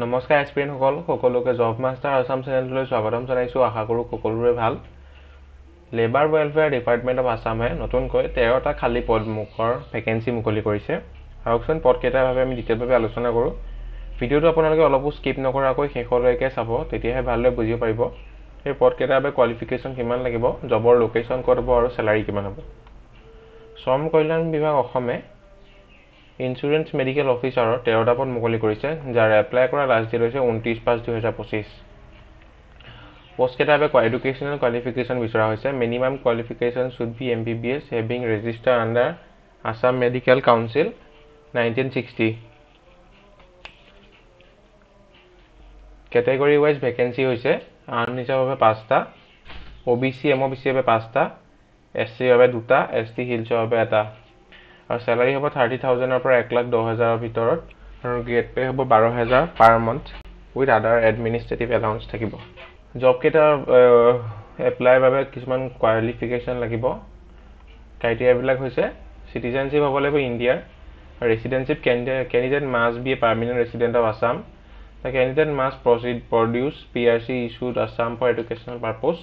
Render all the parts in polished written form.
নমস্কাৰ এক্সপিৰিয়েন্স সকলোকে job master Assam চেনেললৈ স্বাগতম জনাইছো। আশা কৰো সকলোৰে ভাল। লেবাৰ ওয়েলফেয়াৰ ডিপাৰ্টমেন্ট অফ আসামে নতুনকৈ 13টা খালী পদ মুখৰ ভেকেন্সি মুকলি কৰিছে। আহকচোন পদকেইটাৰ বাবে আমি ডিটেইলভাৱে আলোচনা কৰো। ভিডিওটো আপোনালোকে অলপো স্কিপ নকৰাকৈ শেষলৈকে চাব, তেতিয়াহে ভালদৰে বুজিব পাৰিব এই পদকেইটাৰ বাবে কোৱালিফিকেশ্যন কিমান লাগিব, জবৰ লোকেশ্যন ক'ত হ'ব আৰু স্যালাৰি কিমান হ'ব। শ্ৰম কল্যাণ বিভাগ অসমে ইন্স্যুৰেন্স মেডিকেল অফিচাৰৰ 13টা পদ মুকলি কৰিছে, যাৰ এপ্লাই কৰা লাষ্ট ডেট হৈছে 29/5/2025। পোষ্টকেইটাৰ বাবে এডুকেশ্যনেল কোৱালিফিকেশ্যন বিচৰা হৈছে। Minimum qualification should be MBBS having register under Assam medical council 1960। Category wise vacancy হৈছে আনৰিজাৰ্ভ বাবে 5টা, OBC MOBC বাবে 5টা, SC বাবে 2টা, ST হিলছৰ বাবে 1টা। আৰু স্যালাৰি হ'ব 30,000 পৰা 1,10,000 ভিতৰত, আৰু গ্ৰেড পে হ'ব 12,000 পাৰ মান্থ উইথ আদাৰ এডমিনিষ্ট্ৰেটিভ এলাউন্স থাকিব। জব কেইটাৰ এপ্লাইৰ বাবে কিছুমান কোৱালিফিকেশ্যন লাগিব। ক্ৰাইটেৰিয়াবিলাক হৈছে চিটিজেনশ্বিপ হ'ব লাগিব ইণ্ডিয়াৰ, ৰেচিডেন্সিপ candidate must be a permanent resident of Assam. The candidate must produce PRC issued Assam for educational purpose.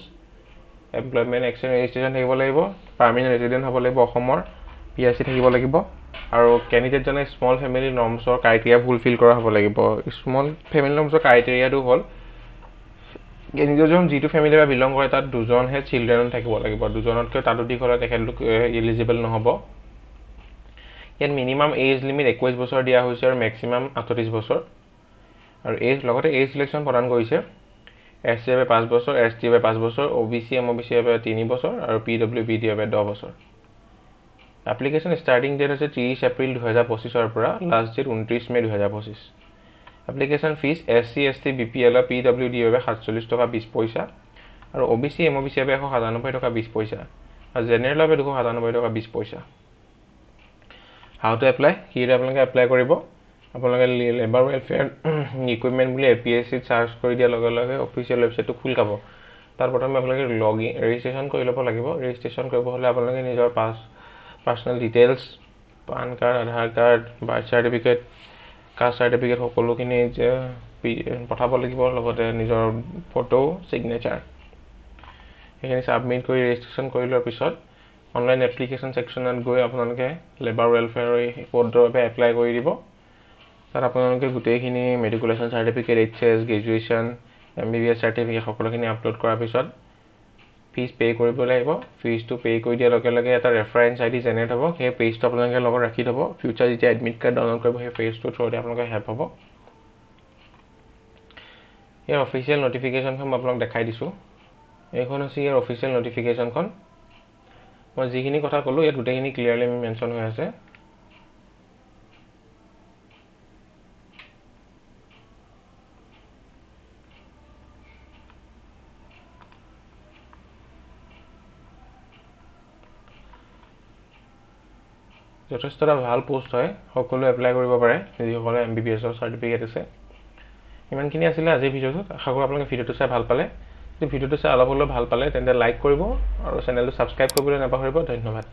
Employment action registration থাকিব লাগিব, পাৰ্মানেণ্ট ৰেচিডেণ্ট হ'ব লাগিব অসমৰ, PRC থাকিব লাগিব, আৰু কেণ্ডিডেটজনে স্মল ফেমিলি নৰ্মছৰ ক্ৰাইটেৰিয়া ফুলফিল কৰা হ'ব লাগিব। স্মল ফেমিলি নৰ্মছৰ ক্ৰাইটেৰিয়াটো হ'ল কেণ্ডিডেটজন যিটো ফেমিলিৰ পৰা বিলং কৰে তাত দুজনহে চিলড্ৰেন থাকিব লাগিব, দুজনতকৈ তাতোধিক হ'লে তেখেতলোক এলিজিবল নহ'ব। ইয়াত মিনিমাম এজ লিমিট 21 বছৰ দিয়া হৈছে আৰু মেক্সিমাম 38 বছৰ। আৰু লগতে এজ চিলেকশ্যন প্ৰদান কৰিছে। SC বাবে 5 বছৰ, ST বাবে 5 বছৰ, OBC MOBC বাবে 3 বছৰ, আৰু PWBD বাবে 10 বছৰ। এপ্লিকেশ্যন ষ্টাৰ্টিং ডেট হৈছে 30 এপ্ৰিল 2025 পৰা, লাষ্ট ডেট 29 মে 2025। Application fees SC ST BPL আৰু PWD বাবে 47 টকা 20 পইচা, আৰু OBC MOBC বাবে 197 টকা 20 পইচা, আৰু জেনেৰেল বাবে 297 টকা 20 পইচা। How to apply? কিদৰে আপোনালোকে এপ্লাই কৰিব? আপোনালোকে লেবাৰ ৱেলফেয়াৰ ৰিক্ৰুইটমেণ্ট বুলি APSCত চাৰ্চ কৰি দিয়াৰ লগে লগে অফিচিয়েল ৱেবছাইটটো খোল খাব। তাত প্ৰথমে আপোনালোকে ৰেজিষ্ট্ৰেশ্যন কৰি ল'ব লাগিব। ৰেজিষ্ট্ৰেশ্যন কৰিব হ'লে আপোনালোকে নিজৰ personal details, PAN card, Aadhaar card, birth certificate, caste certificate সকলোখিনি পঠাব লাগিব, লগতে নিজৰ ফটো, ছিগনেচাৰ। সেইখিনি ছাবমিট কৰি ৰেজিষ্ট্ৰেশ্যন কৰি লোৱাৰ পিছত অনলাইন এপ্লিকেশ্যন ছেকশ্যনত গৈ আপোনালোকে লেবাৰ ৱেলফেয়াৰৰ এই পদৰ বাবে এপ্লাই কৰি দিব। তাত আপোনালোকে গোটেইখিনি matriculation certificate, HS, graduation, MBBS certificate সকলোখিনি আপলোড কৰাৰ পিছত ফিজ পে' কৰিব লাগিব। ফিজটো পে' কৰি দিয়াৰ লগে লগে এটা ৰেফাৰেঞ্চ ID জেনেৰেট হ'ব। সেই পেজটো আপোনালোকে লগত ৰাখি থ'ব। ফিউচাৰ যেতিয়া এডমিট কাৰ্ড ডাউনলোড কৰিব সেই পেজটোৰ থ্ৰুতে আপোনালোকে হেল্প হ'ব। ইয়াৰ অফিচিয়েল নটিফিকেশ্যনখন মই আপোনালোক দেখাই দিছোঁ। এইখন হৈছে ইয়াৰ অফিচিয়েল নটিফিকেশ্যনখন। মই যিখিনি কথা ক'লোঁ ইয়াত গোটেইখিনি ক্লিয়াৰলি মেনশ্যন হৈ আছে। যথেষ্ট এটা ভাল পোষ্ট হয়, সকলোৱে এপ্লাই কৰিব পাৰে যিসকলে MBBSৰ চাৰ্টিফিকেট আছে। ইমানখিনি আছিলে আজিৰ ভিডিঅ'টোত। আশা কৰোঁ আপোনালোকে ভিডিঅ'টো চাই ভাল পালে। যদি ভিডিঅ'টো চাই অলপ হ'লেও ভাল পালে তেন্তে লাইক কৰিব আৰু চেনেলটো ছাবস্ক্ৰাইব কৰিবলৈ নাপাহৰিব। ধন্যবাদ।